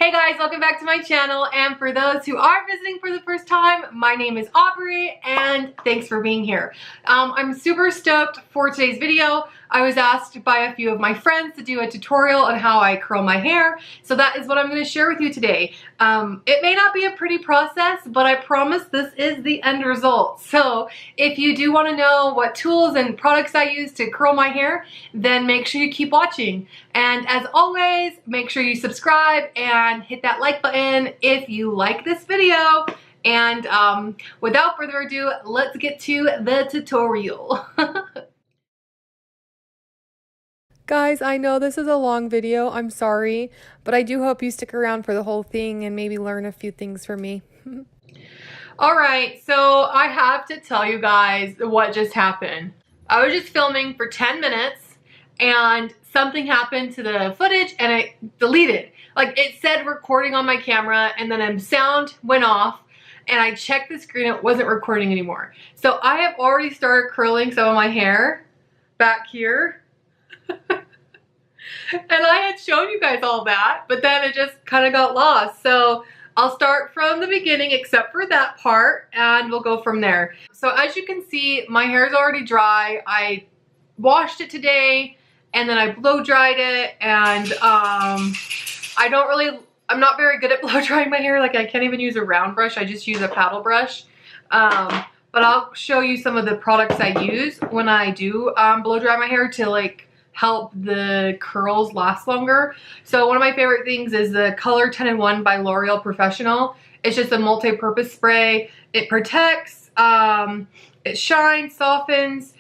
Hey guys, welcome back to my channel, and for those who are visiting for the first time, my name is Aubrey and thanks for being here. I'm super stoked for today's video. I was asked by a few of my friends to do a tutorial on how I curl my hair, so that is what I'm going to share with you today. It may not be a pretty process, but I promise this is the end result. So if you do want to know what tools and products I use to curl my hair, then make sure you keep watching. And as always, make sure you subscribe and hit that like button if you like this video. And without further ado, let's get to the tutorial. Guys, I know this is a long video, I'm sorry, but I do hope you stick around for the whole thing and maybe learn a few things from me. Alright, so I have to tell you guys what just happened. I was just filming for 10 minutes and something happened to the footage and it deleted. Like, it said recording on my camera and then sound went off and I checked the screen, it wasn't recording anymore. So I have already started curling some of my hair back here. And I had shown you guys all that, but then it just kind of got lost. So I'll start from the beginning except for that part and we'll go from there. So as you can see, my hair is already dry. I washed it today and then I blow dried it, and I'm not very good at blow drying my hair. Like, I can't even use a round brush. I just use a paddle brush. But I'll show you some of the products I use when I do blow dry my hair to like help the curls last longer. So one of my favorite things is the Color 10-in-1 by L'Oreal Professional. It's just a multi-purpose spray. It protects, it shines, softens,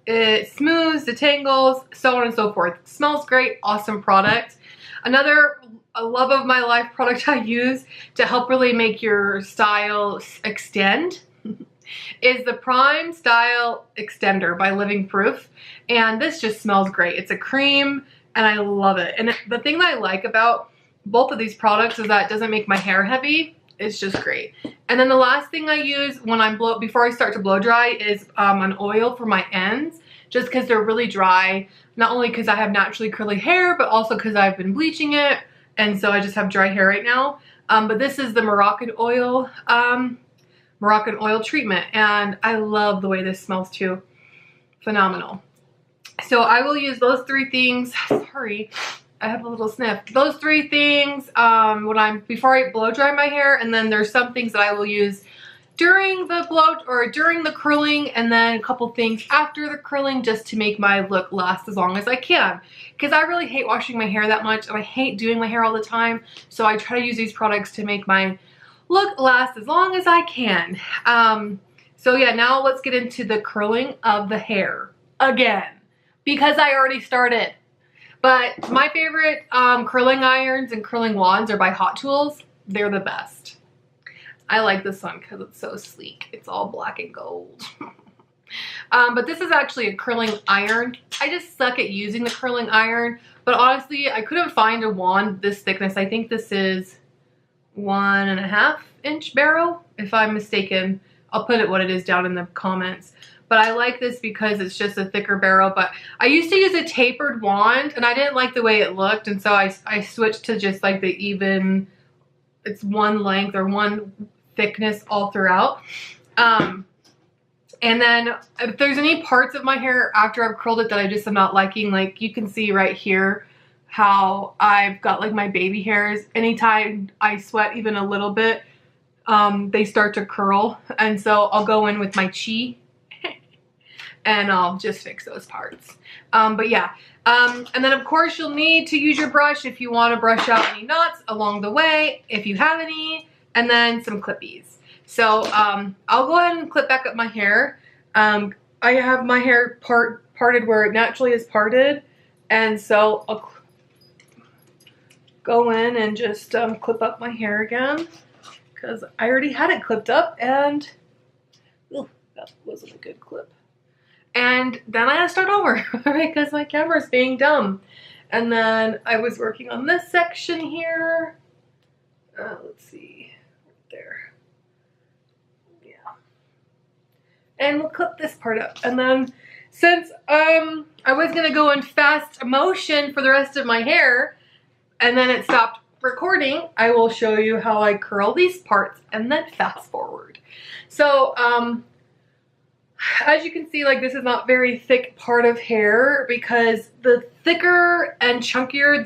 it smooths, detangles, so on and so forth. It smells great, awesome product. Another love of my life product I use to help really make your style extend is the Prime Style Extender by Living Proof, and this just smells great. It's a cream and I love it. And the thing that I like about both of these products is that it doesn't make my hair heavy. It's just great. And then the last thing I use when I'm before I start to blow dry is an oil for my ends, just because they're really dry. Not only because I have naturally curly hair, but also because I've been bleaching it, and so I just have dry hair right now. But this is the Moroccanoil treatment, and I love the way this smells too. Phenomenal. So I will use those three things. Sorry, I have a little sniff. Those three things before I blow dry my hair, and then there's some things that I will use during the curling, and then a couple things after the curling just to make my look last as long as I can. Because I really hate washing my hair that much, and I hate doing my hair all the time. So I try to use these products to make my look last as long as I can. So yeah, now let's get into the curling of the hair again, because I already started. But my favorite curling irons and curling wands are by Hot Tools. They're the best. I like this one because it's so sleek. It's all black and gold. But this is actually a curling iron. I just suck at using the curling iron, but honestly, I couldn't find a wand this thickness. I think this is 1.5 inch barrel, if I'm mistaken. I'll put what it is down in the comments. But I like this because it's just a thicker barrel. But I used to use a tapered wand and I didn't like the way it looked, and so I switched to just like the even, it's one length or one thickness all throughout. And then if there's any parts of my hair after I've curled it that I just am not liking, like you can see right here how I've got like my baby hairs. Anytime I sweat even a little bit, they start to curl, and so I'll go in with my Chi and I'll just fix those parts. But yeah, and then of course you'll need to use your brush if you want to brush out any knots along the way, if you have any, and then some clippies. So I'll go ahead and clip back up my hair. I have my hair parted where it naturally is parted, and so I'll go in and just clip up my hair again, because I already had it clipped up, and that wasn't a good clip. And then I had to start over because my camera's being dumb. And then I was working on this section here. Let's see, right there. Yeah. And we'll clip this part up. And then since I was gonna go in fast motion for the rest of my hair, and then it stopped recording, I will show you how I curl these parts and then fast forward. So, as you can see, like, this is not very thick part of hair, because the thicker and chunkier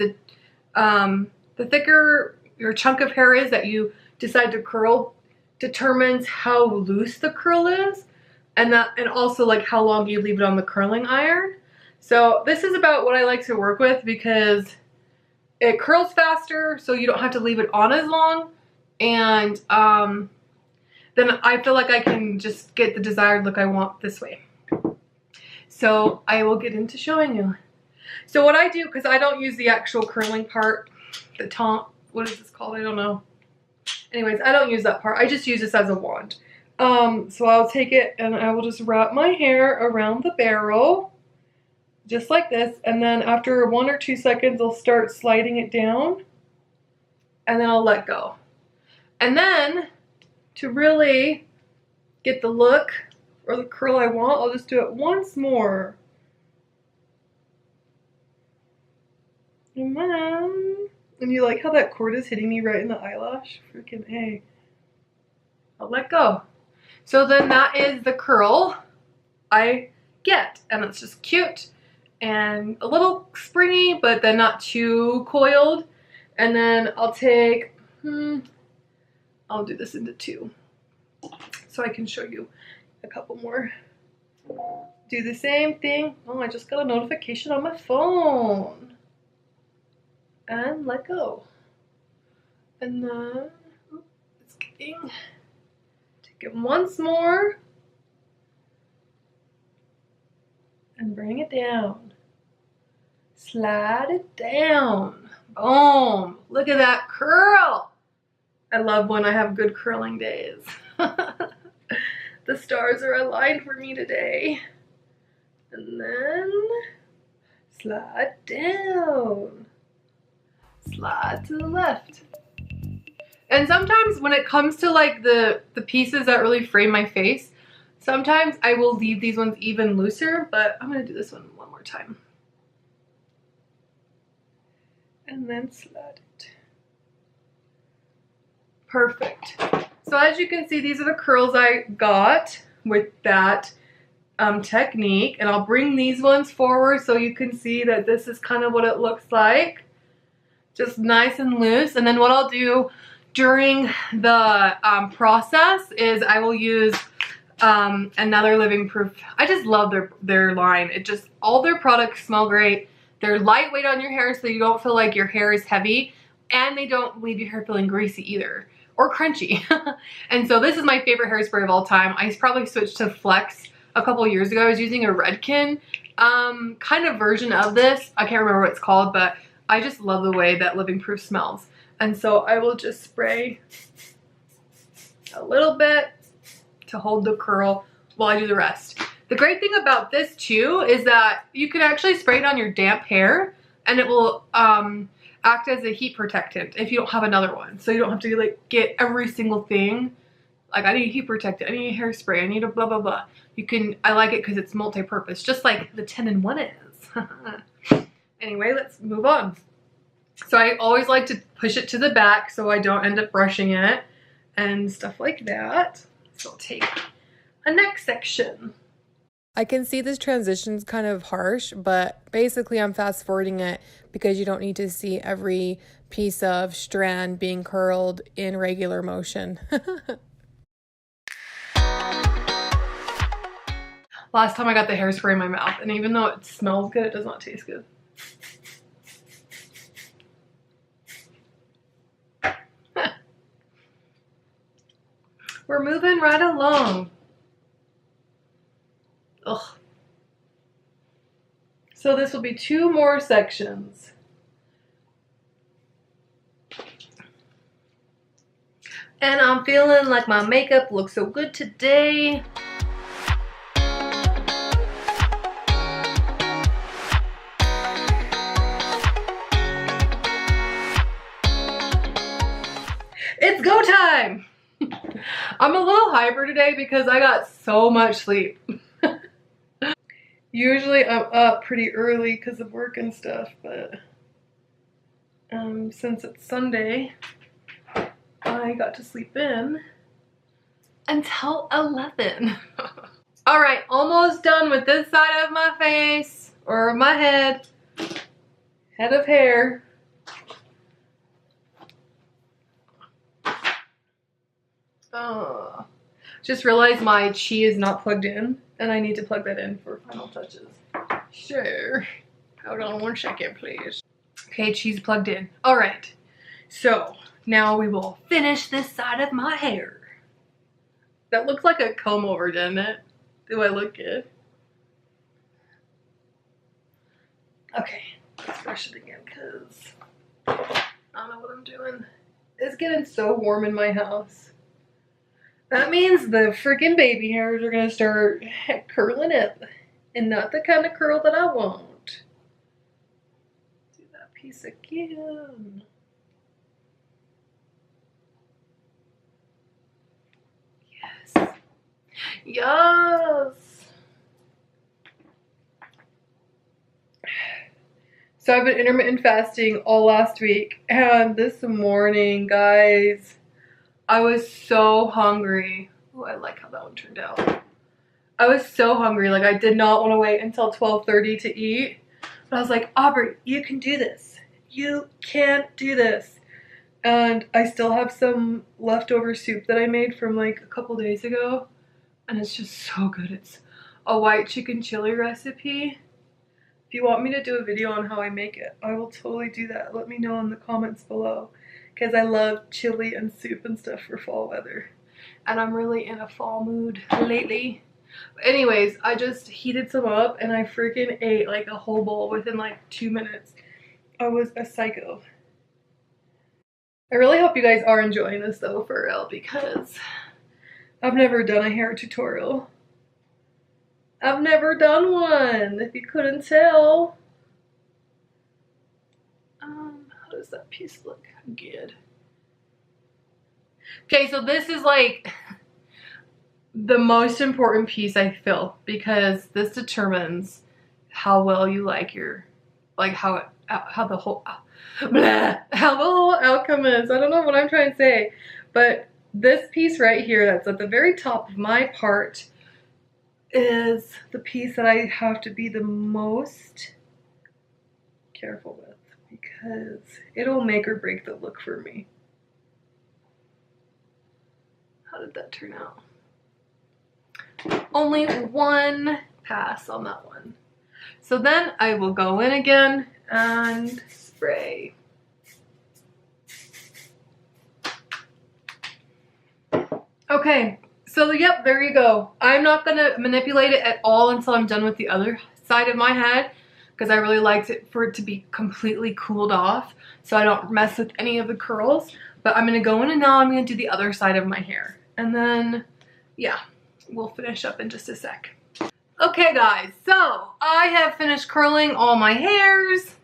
the thicker your chunk of hair is that you decide to curl determines how loose the curl is, and also like how long you leave it on the curling iron. So this is about what I like to work with, because it curls faster, so you don't have to leave it on as long, and then I feel like I can just get the desired look I want this way. So I will get into showing you. So what I do, because I don't use the actual curling part, the taunt, what is this called? I don't know. Anyways, I don't use that part. I just use this as a wand. So I'll take it and I will just wrap my hair around the barrel, just like this. And then after 1 or 2 seconds, I'll start sliding it down, and then I'll let go. And then, to really get the look or the curl I want, I'll just do it once more. And you like how that cord is hitting me right in the eyelash? Freaking A. I'll let go. So then that is the curl I get. And it's just cute and a little springy, but then not too coiled. And then I'll take, I'll do this into 2 so I can show you a couple more. Do the same thing. Oh, I just got a notification on my phone. And let go. And then it's getting, take it once more and bring it down. Slide it down. Boom. Look at that curl. I love when I have good curling days. The stars are aligned for me today. And then slide down. Slide to the left. And sometimes when it comes to like the pieces that really frame my face, sometimes I will leave these ones even looser, but I'm gonna do this one more time. And then slide it. Perfect. So as you can see, these are the curls I got with that technique, and I'll bring these ones forward so you can see that this is kind of what it looks like. Just nice and loose. And then what I'll do during the process is I will use another Living Proof. I just love their line. It just, all their products smell great. They're lightweight on your hair, so you don't feel like your hair is heavy, and they don't leave your hair feeling greasy either, or crunchy. And so this is my favorite hairspray of all time. I probably switched to Flex a couple years ago. I was using a Redken kind of version of this. I can't remember what it's called, but I just love the way that Living Proof smells. And so I will just spray a little bit to hold the curl while I do the rest. The great thing about this too is that you can actually spray it on your damp hair, and it will act as a heat protectant if you don't have another one. So you don't have to like get every single thing. Like, I need a heat protectant, I need a hairspray, I need a blah blah blah. You can, I like it because it's multi-purpose, just like the 10-in-1 is. Anyway, let's move on. So I always like to push it to the back so I don't end up brushing it and stuff like that. So I'll take a next section. I can see this transition's kind of harsh, but basically I'm fast forwarding it because you don't need to see every piece of strand being curled in regular motion. Last time I got the hairspray in my mouth, and even though it smells good, it does not taste good. We're moving right along. Ugh. So this will be 2 more sections. And I'm feeling like my makeup looks so good today. It's go time! I'm a little hyper today because I got so much sleep. Usually I'm up pretty early because of work and stuff, but Since it's Sunday, I got to sleep in until 11. All right, almost done with this side of my face, or my head of hair. Just realized my chi is not plugged in, and I need to plug that in for final touches. Sure. Hold on 1 second, please. Okay, chi's plugged in. All right, so now we will finish this side of my hair. That looks like a comb over, doesn't it? Do I look good? Okay, let's brush it again because I don't know what I'm doing. It's getting so warm in my house. That means the freaking baby hairs are gonna start curling up, and not the kind of curl that I want. Do that piece again. Yes. Yes. So I've been intermittent fasting all last week, and this morning, guys, I was so hungry. Oh, I like how that one turned out. I was so hungry, like I did not want to wait until 12:30 to eat. But I was like, Aubrey, you can do this. You can do this. And I still have some leftover soup that I made from like a couple days ago. And it's just so good. It's a white chicken chili recipe. If you want me to do a video on how I make it, I will totally do that. Let me know in the comments below, because I love chili and soup and stuff for fall weather. And I'm really in a fall mood lately. Anyways, I just heated some up and I freaking ate like a whole bowl within like 2 minutes. I was a psycho. I really hope you guys are enjoying this though, for real, because I've never done a hair tutorial. I've never done one, if you couldn't tell. How does that piece look? Good. Okay, so this is like the most important piece, I feel, because this determines how well you like your, like how the whole outcome is. I don't know what I'm trying to say, but this piece right here that's at the very top of my part is the piece that I have to be the most careful with, because it'll make or break the look for me. How did that turn out? Only one pass on that one. So then I will go in again and spray. Okay, so yep, there you go. I'm not gonna manipulate it at all until I'm done with the other side of my head, because I really liked it for it to be completely cooled off so I don't mess with any of the curls. But I'm gonna go in and now I'm gonna do the other side of my hair. And then, yeah, we'll finish up in just a sec. Okay guys, so I have finished curling all my hairs.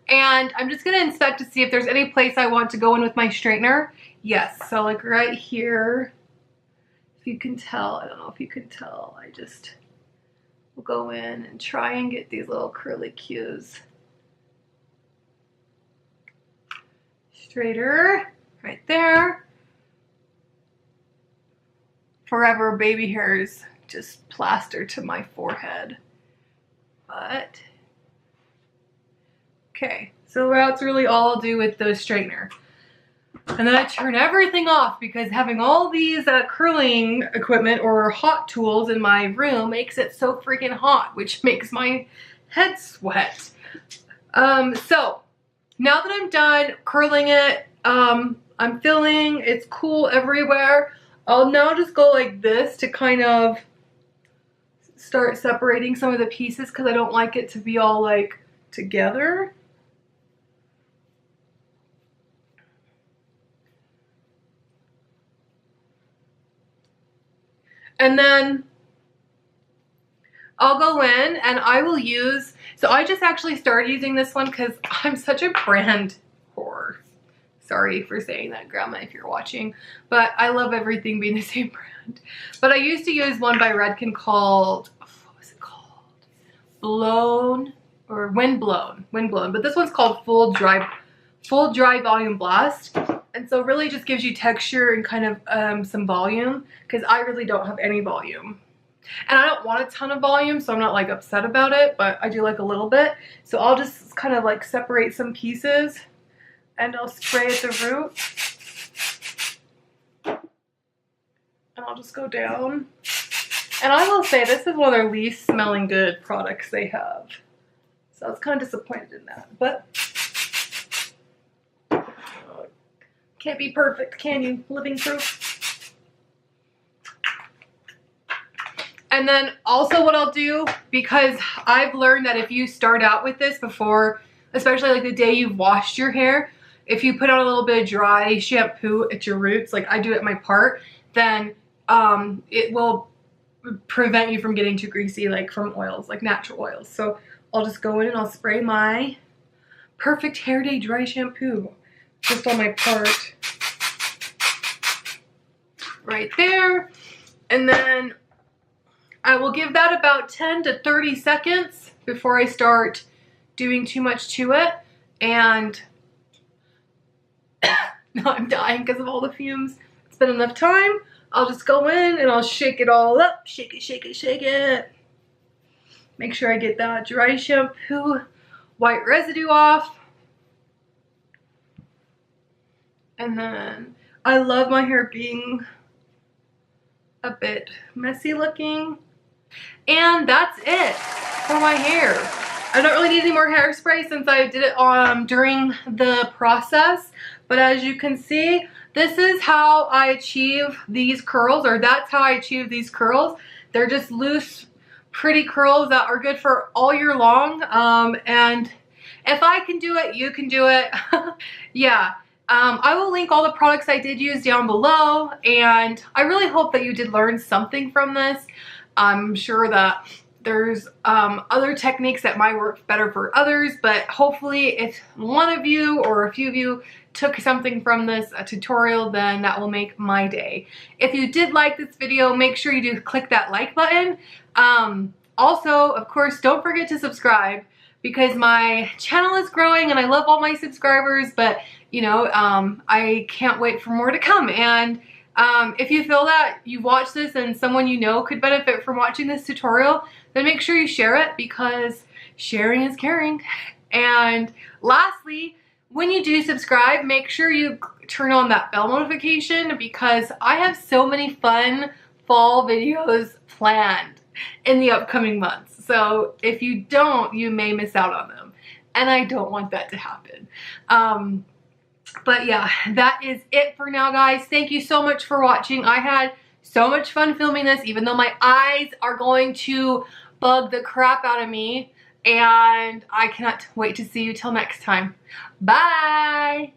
And I'm just gonna inspect to see if there's any place I want to go in with my straightener. Yes, so like right here, if you can tell, I don't know if you can tell, I just will go in and try and get these little curly cues. Straighter, right there. Forever baby hairs just plaster to my forehead. But, okay, so that's really all I'll do with the straightener. And then I turn everything off, because having all these curling equipment or hot tools in my room makes it so freaking hot, which makes my head sweat. So now that I'm done curling it, I'm feeling it's cool everywhere. I'll now just go like this to kind of start separating some of the pieces, because I don't like it to be all like together. And then I'll go in and I will use, so I just actually started using this one because I'm such a brand whore. Sorry for saying that, Grandma, if you're watching, but I love everything being the same brand. But I used to use one by Redken called, what was it called? Blown, or Wind Blown, but this one's called Full Dry full dry volume blast. And so really just gives you texture and kind of some volume, because I really don't have any volume. And I don't want a ton of volume, so I'm not like upset about it, but I do like a little bit. So I'll just kind of like separate some pieces and I'll spray at the root. And I'll just go down. And I will say this is one of their least smelling good products they have. So I was kind of disappointed in that, but can't be perfect, can you? Living proof. And then also what I'll do, because I've learned that if you start out with this before, especially like the day you've washed your hair, if you put on a little bit of dry shampoo at your roots, like I do at my part, then it will prevent you from getting too greasy, like from oils, like natural oils. So I'll just go in and I'll spray my Perfect Hair Day dry shampoo just on my part right there. And then I will give that about 10 to 30 seconds before I start doing too much to it. And now I'm dying because of all the fumes. It's been enough time. I'll just go in and I'll shake it all up. Shake it, shake it, shake it. Make sure I get that dry shampoo white residue off. And then I love my hair being a bit messy looking. And that's it for my hair. I don't really need any more hairspray since I did it during the process. But as you can see, this is how I achieve these curls, or that's how I achieve these curls. They're just loose, pretty curls that are good for all year long. And if I can do it, you can do it. Yeah. I will link all the products I did use down below, and I really hope that you did learn something from this. I'm sure that there's other techniques that might work better for others, but hopefully if one of you or a few of you took something from this tutorial, then that will make my day. If you did like this video, make sure you do click that like button. Also, of course, don't forget to subscribe, because my channel is growing and I love all my subscribers, but you know, I can't wait for more to come. And if you feel that you watch this and someone you know could benefit from watching this tutorial, then make sure you share it, because sharing is caring. And lastly, when you do subscribe, make sure you turn on that bell notification, because I have so many fun fall videos planned in the upcoming months. So if you don't, you may miss out on them. And I don't want that to happen. But yeah, that is it for now, guys. Thank you so much for watching. I had so much fun filming this, even though my eyes are going to bug the crap out of me. And I cannot wait to see you till next time. Bye!